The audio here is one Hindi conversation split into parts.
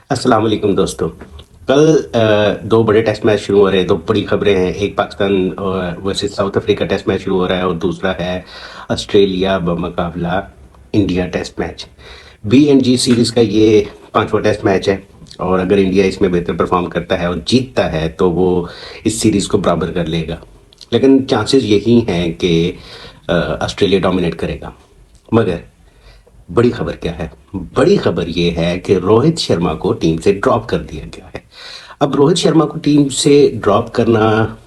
अस्सलाम वालेकुम दोस्तों। कल दो बड़े टेस्ट मैच शुरू हो रहे हैं। दो बड़ी खबरें हैं। एक Pakistan versus South Africa test match शुरू हो रहा है और दूसरा है ऑस्ट्रेलिया बमुकाबला India test match. B and G series का ये पांचवा टेस्ट मैच है और अगर इंडिया इसमें बेहतर परफॉर्म करता है और जीतता है तो वो इस सीरीज को बराबर कर लेगा। लेकिन चांसेस यही हैं कि ऑस्ट्रेलिया डोमिनेट करेगा। मगर बड़ी खबर क्या है? बड़ी खबर ये है कि रोहित शर्मा को टीम से ड्रॉप कर दिया गया है। अब रोहित शर्मा को टीम से ड्रॉप करना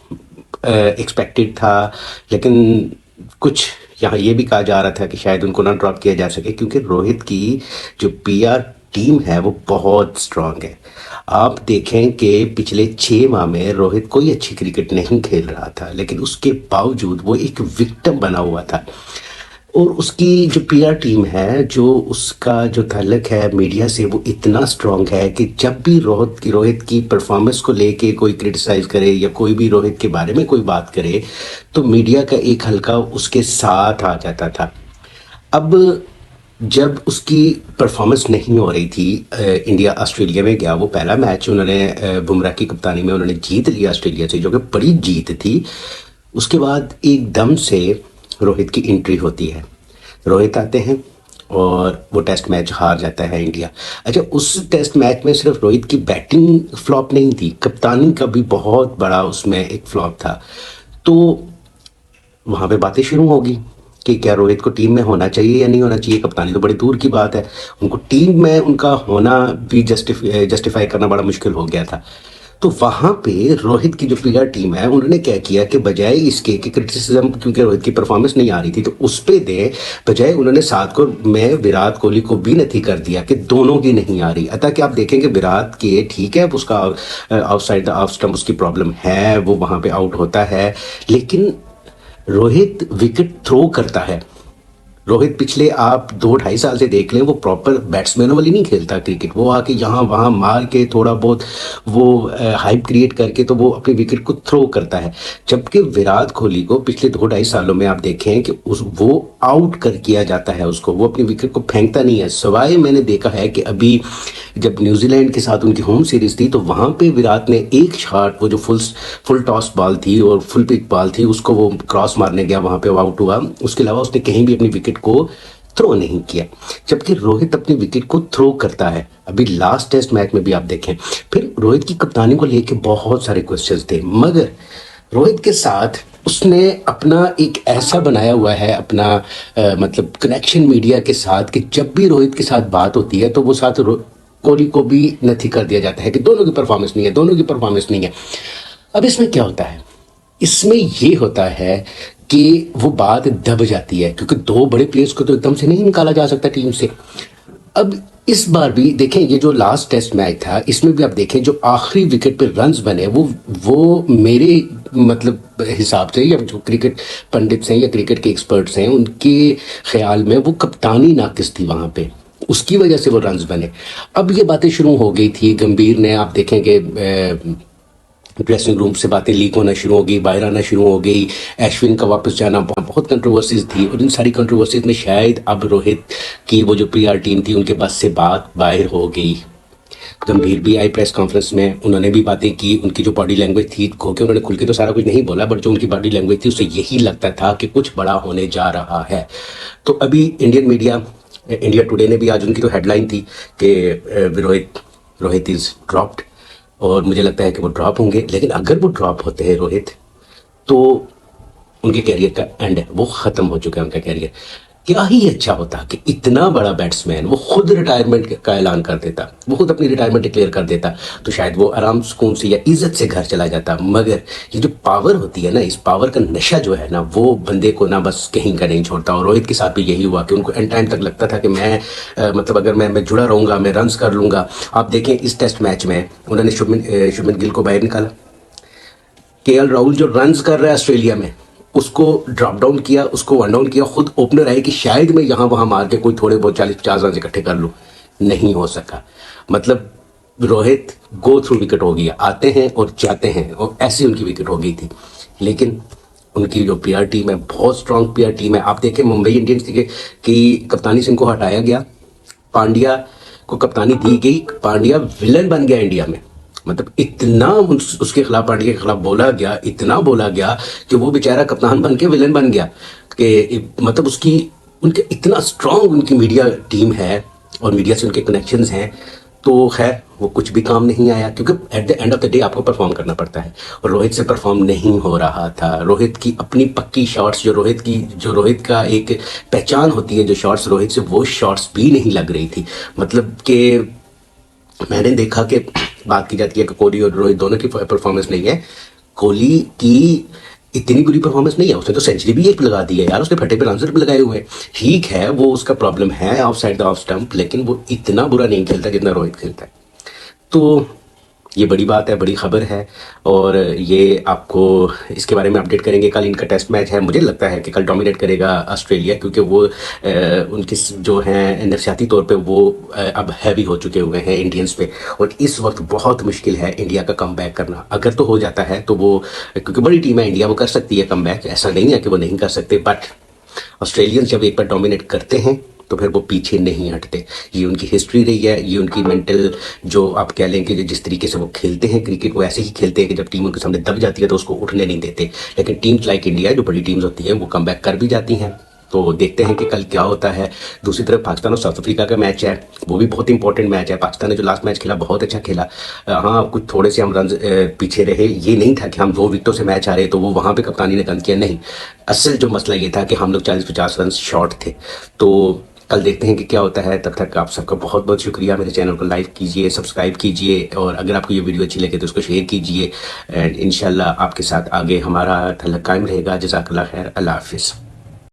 एक्सपेक्टेड था, लेकिन कुछ यहाँ ये भी कहा जा रहा था कि शायद उनको ना ड्रॉप किया जा सके क्योंकि रोहित की जो पीआर टीम है वो बहुत स्ट्रांग है। आप देखें कि पिछले 6 माह में रोहित कोई अच्छी क्रिकेट नहीं खेल रहा था, लेकिन उसके बावजूद वो एक विक्टिम बना हुआ था। और उसकी जो पीआर टीम है, जो उसका जो ताल्लुक है मीडिया से, वो इतना स्ट्रांग है कि जब भी रोहित की परफॉर्मेंस को लेके कोई क्रिटिसाइज करे या कोई भी रोहित के बारे में कोई बात करे तो मीडिया का एक हल्का उसके साथ आ जाता था। अब जब उसकी परफॉर्मेंस नहीं हो रही थी, इंडिया ऑस्ट्रेलिया में गया, वो पहला मैच उन्होंने बुमराह की कप्तानी में उन्होंने जीत लिया ऑस्ट्रेलिया से, जो कि बड़ी जीत थी। उसके बाद एकदम से रोहित की एंट्री होती है। रोहित आते हैं और वो टेस्ट मैच हार जाता है इंडिया। अच्छा, उस टेस्ट मैच में सिर्फ रोहित की बैटिंग फ्लॉप नहीं थी, कप्तानी का भी बहुत बड़ा उसमें एक फ्लॉप था। तो वहाँ पे बातें शुरू होगी कि क्या रोहित को टीम में होना चाहिए या नहीं होना चाहिए। कप्तानी तो बड़ी दूर की बात है, उनको टीम में उनका होना भी जस्टिफाई करना बड़ा मुश्किल हो गया था। तो वहां पे रोहित की जो पीआर टीम है उन्होंने क्या किया कि बजाय इसके कि क्रिटिसिज्म, क्योंकि रोहित की परफॉर्मेंस नहीं आ रही थी तो उस पे दे, बजाय उन्होंने साथ को में विराट कोहली को भी नहीं कर दिया कि दोनों की नहीं आ रही। अतः कि आप देखेंगे विराट के ठीक है, उसका आउटसाइड द ऑफ स्टंप उसकी प्रॉब्लम है, वो वहां पे आउट होता है, लेकिन रोहित विकेट थ्रो करता है। रोहित पिछले आप 2-2.5 साल से देख लें, वो प्रॉपर बैट्समैनों वाली नहीं खेलता क्रिकेट। वो आके यहाँ वहाँ मार के थोड़ा बहुत वो हाइप क्रिएट करके तो वो अपनी विकेट को थ्रो करता है। जबकि विराट कोहली को पिछले 2-2.5 सालों में आप देखें कि उस वो आउट कर किया जाता है, उसको वो अपनी विकेट को फेंकता नहीं है। सवाए मैंने देखा है कि अभी जब न्यूजीलैंड के साथ उनकी होम सीरीज थी तो वहां पे विराट ने एक शॉट, वो जो फुल टॉस बॉल थी और फुल पिच बॉल थी, उसको वो क्रॉस मारने गया, वहां पे वो आउट हुआ। उसके अलावा उसने कहीं भी अपनी विकेट को थ्रो नहीं किया। जबकि रोहित अपनी विकेट को थ्रो करता है। अभी लास्ट टेस्ट मैच में भी आप देखें, फिर रोहित की कप्तानी को लेके बहुत सारे क्वेश्चंस थे, मगर रोहित के साथ उसने अपना एक ऐसा बनाया हुआ है अपना मतलब कनेक्शन मीडिया के साथ कि जब भी रोहित के साथ बात होती है तो वो साथ कोहली को भी नथी कर दिया जाता है कि दोनों की परफॉर्मेंस नहीं है, दोनों की परफॉर्मेंस नहीं है। अब इसमें क्या होता है? इसमें ये होता है कि वो बात दब जाती है, क्योंकि दो बड़े प्लेयर्स को तो एकदम से नहीं निकाला जा सकता टीम से। अब इस बार भी देखें, ये जो लास्ट टेस्ट मैच था इसमें भी आप देखें जो आखिरी विकेट पे रन्स बने, वो मेरे मतलब हिसाब से, या जो क्रिकेट पंडित्स हैं या क्रिकेट के एक्सपर्ट्स हैं उनके ख्याल में वो कप्तानी नाकिस थी वहां पे, उसकी वजह से वो रन्स बने। अब ये बातें शुरू हो गई थी, गंभीर ने आप देखेंगे ड्रेसिंग रूम से बातें लीक होना शुरू हो गई, बाहर आना शुरू हो गई, अश्विन का वापस जाना, बहुत कंट्रोवर्सीज थी। और इन सारी कंट्रोवर्सीज में शायद अब रोहित की वो जो पीआर टीम थी उनके बस से बात बाहर हो गई। गंभीर भी आई प्रेस कॉन्फ्रेंस में, उन्होंने भी बातें की। उनकी जो बॉडी लैंग्वेज थी, खोके उन्होंने खुल के तो सारा कुछ नहीं बोला, बट जो उनकी बॉडी लैंग्वेज थी उससे यही लगता था कि कुछ बड़ा होने जा रहा है। तो अभी इंडियन मीडिया, इंडिया टुडे ने भी आज उनकी तो हेडलाइन थी कि रोहित इज ड्रॉप्ड, और मुझे लगता है कि वो ड्रॉप होंगे। लेकिन अगर वो ड्रॉप होते हैं रोहित, तो उनके कैरियर का एंड है, वो खत्म हो चुका है उनका कैरियर। क्या ही अच्छा होता कि इतना बड़ा बैट्समैन वो खुद रिटायरमेंट का ऐलान कर देता, वो खुद अपनी रिटायरमेंट डिक्लेयर कर देता, तो शायद वो आराम सुकून से या इज्जत से घर चला जाता। मगर ये जो पावर होती है ना, इस पावर का नशा जो है ना, वो बंदे को ना बस कहीं का नहीं छोड़ता। और रोहित के साथ भी यही हुआ कि उनको एंड टाइम तक लगता था कि मैं मतलब अगर मैं जुड़ा रहूंगा, मैं रन्स कर लूंगा। आप देखें इस टेस्ट मैच में उन्होंने शुभमन गिल को बाहर निकाला, केएल राहुल जो रन्स कर रहा है ऑस्ट्रेलिया में उसको ड्रॉप डाउन किया, उसको वन डाउन किया, खुद ओपनर आए कि शायद मैं यहाँ वहाँ मार के कोई थोड़े बहुत 40-50 रन इकट्ठे कर लूँ, नहीं हो सका। मतलब रोहित गो थ्रू विकेट हो गया, आते हैं और जाते हैं, और ऐसी उनकी विकेट हो गई थी। लेकिन उनकी जो पीआर टीम है बहुत स्ट्रांग पीआर टीम है। आप देखें मुंबई इंडियंस की कप्तानी से इनको हटाया गया, पांड्या को कप्तानी दी गई, पांड्या विलन बन गया इंडिया में। मतलब इतना उसके खिलाफ, पांड्या के खिलाफ बोला गया, इतना बोला गया कि वो बेचारा कप्तान बन के विलन बन गया। कि मतलब उसकी, उनके इतना स्ट्रांग उनकी मीडिया टीम है और मीडिया से उनके कनेक्शंस हैं। तो खैर वो कुछ भी काम नहीं आया, क्योंकि at the end of the day आपको परफॉर्म करना पड़ता है, और रोहित से परफॉर्म नहीं हो रहा था। रोहित की अपनी पक्की शॉट्स, जो रोहित का एक पहचान होती है, जो शॉट्स रोहित से, वो शॉट्स भी नहीं लग रही थी। मतलब कि मैंने देखा कि बात की जाती है कि कोहली और रोहित दोनों की परफॉर्मेंस नहीं है। कोहली की इतनी बुरी परफॉर्मेंस नहीं है, उसने तो सेंचुरी भी एक लगा दी है यार, उसने फटे पे आंसर भी लगाए हुए हैं। ठीक है, वो उसका प्रॉब्लम है of side the off stump, लेकिन वो इतना बुरा नहीं खेलता जितना रोहित खेलता है। तो ये बड़ी बात है, बड़ी खबर है, और ये आपको इसके बारे में अपडेट करेंगे। कल इनका टेस्ट मैच है, मुझे लगता है कि कल डोमिनेट करेगा ऑस्ट्रेलिया, क्योंकि वो उनकी जो हैं नफसियाती तौर पे वो अब हैवी हो चुके हुए हैं इंडियंस पे, और इस वक्त बहुत मुश्किल है इंडिया का कम बैक करना। अगर तो हो जाता है तो वो, क्योंकि बड़ी टीम है इंडिया, वो कर सकती है कम बैक, ऐसा नहीं है कि वो नहीं कर सकते। बट ऑस्ट्रेलियंस जब एक बार डोमिनेट करते हैं तो फिर वो पीछे नहीं हटते। ये उनकी हिस्ट्री रही है, ये उनकी मेंटल, जो आप कह लें कि जिस तरीके से वो खेलते हैं क्रिकेट, वो ऐसे ही खेलते हैं कि जब टीम उनके सामने दब जाती है तो उसको उठने नहीं देते। लेकिन टीम्स लाइक इंडिया, जो बड़ी टीम्स होती हैं, वो कम बैक कर भी जाती हैं। तो देखते हैं कि कल क्या होता है। दूसरी तरफ पाकिस्तान और साउथ अफ्रीका का मैच है, वो भी बहुत इंपॉर्टेंट मैच है। पाकिस्तान ने जो लास्ट मैच खेला बहुत अच्छा खेला। हाँ, कुछ थोड़े से हम रन पीछे रहे, ये नहीं था कि हम 2 विकेटों से मैच हारे तो वो वहाँ पे कप्तानी ने गंद किया, नहीं। असल जो मसला ये था कि हम लोग 40-50 रन शॉर्ट थे। तो कल देखते हैं कि क्या होता है। तब तक आप सबका बहुत बहुत शुक्रिया। मेरे चैनल को लाइक कीजिए, सब्सक्राइब कीजिए, और अगर आपको ये वीडियो अच्छी लगे तो उसको शेयर कीजिए। एंड इंशाल्लाह आपके साथ आगे हमारा तल्लुक़ कायम रहेगा। जज़ाकल्लाह खैर, अल्लाह हाफिज़।